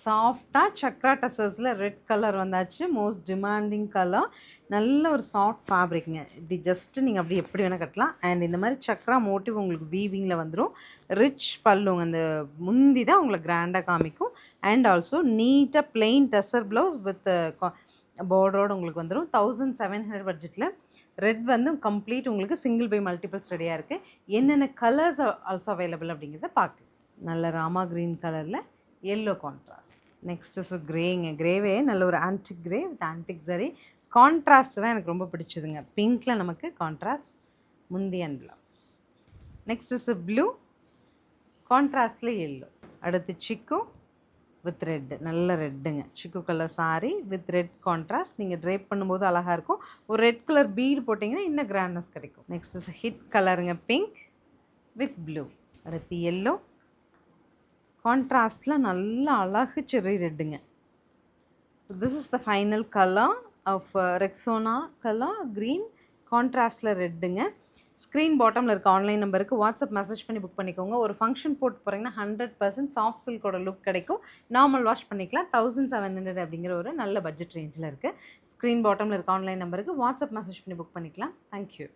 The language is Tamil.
சாஃப்டாக சக்ரா டசர்ஸில் ரெட் கலர் வந்தாச்சு. Most demanding colour. நல்ல ஒரு சாஃப்ட் ஃபேப்ரிக்ங்க. இப்படி ஜஸ்ட்டு நீங்கள் அப்படி எப்படி வேணால் கட்டலாம். அண்ட் இந்த மாதிரி சக்ரா மோட்டிவ் உங்களுக்கு வீவிங்கில் வந்துடும். ரிச் பல்லுங்க. அந்த முந்தி தான் உங்களை கிராண்டாக காமிக்கும். அண்ட் ஆல்சோ நீட்டாக பிளெயின் டசர் ப்ளவுஸ் வித் பார்டரோடு உங்களுக்கு வந்துடும். 1700 பட்ஜெட்டில். ரெட் வந்து கம்ப்ளீட் உங்களுக்கு சிங்கிள் பை மல்டிபிள்ஸ் ரெடியாக இருக்குது. என்னென்ன கலர்ஸ் ஆல்சோ அவைலபிள் அப்படிங்கிறத பார்க்கலாம். நல்ல ராமா க்ரீன் கலரில் எல்லோ கான்ட்ராஸ்ட். நெக்ஸ்ட்டு கிரேங்க. கிரேவே நல்ல ஒரு ஆன்டிக் கிரே வித் ஆன்டிக் சரி. கான்ட்ராஸ்ட் தான் எனக்கு ரொம்ப பிடிச்சதுங்க. பிங்க்கில் நமக்கு கான்ட்ராஸ்ட் முந்தி அண்ட் ப்ளவுஸ். நெக்ஸ்ட் ப்ளூ கான்ட்ராஸ்டில் எல்லோ. அடுத்து சிக்கு வித் ரெட்டு. நல்ல ரெட்டுங்க. Chikoo colour sari with red contrast. நீங்கள் ட்ரேப் பண்ணும்போது அழகாக இருக்கும். ஒரு ரெட் கலர் பீடு போட்டிங்கன்னா இன்னும் கிராண்ட்னஸ் கிடைக்கும். நெக்ஸ்ட் ஹிட் கலருங்க. Pink with blue. அடுத்து எல்லோ கான்ட்ராஸ்டில் நல்ல அழகு செர்ரி ரெட்டுங்க. This is the final colour of Rexona colour green கான்ட்ராஸ்டில் ரெட்டுங்க. ஸ்க்ரீன் பாட்டமில் இருக்க ஆன்லைன் நம்பருக்கு வாட்ஸ்அப் மெசேஜ் பண்ணி புக் பண்ணிக்கோங்க. ஒரு ஃபங்க்ஷன் போட்டு போகிறீங்கன்னா 100% சாஃப்ட் சில்கோட லுக் கிடைக்கும். நார்மல் வாஷ் பண்ணிக்கலாம். 1700 அப்படிங்கிற ஒரு நல்ல பட்ஜெட் ரேஞ்சில் இருக்குது. ஸ்க்ரீன் பாட்டமில் இருக்க ஆன்லைன் நம்பருக்கு வாட்ஸ்அப் மெசேஜ் பண்ணி புக் பண்ணிக்கலாம். தேங்க்யூ.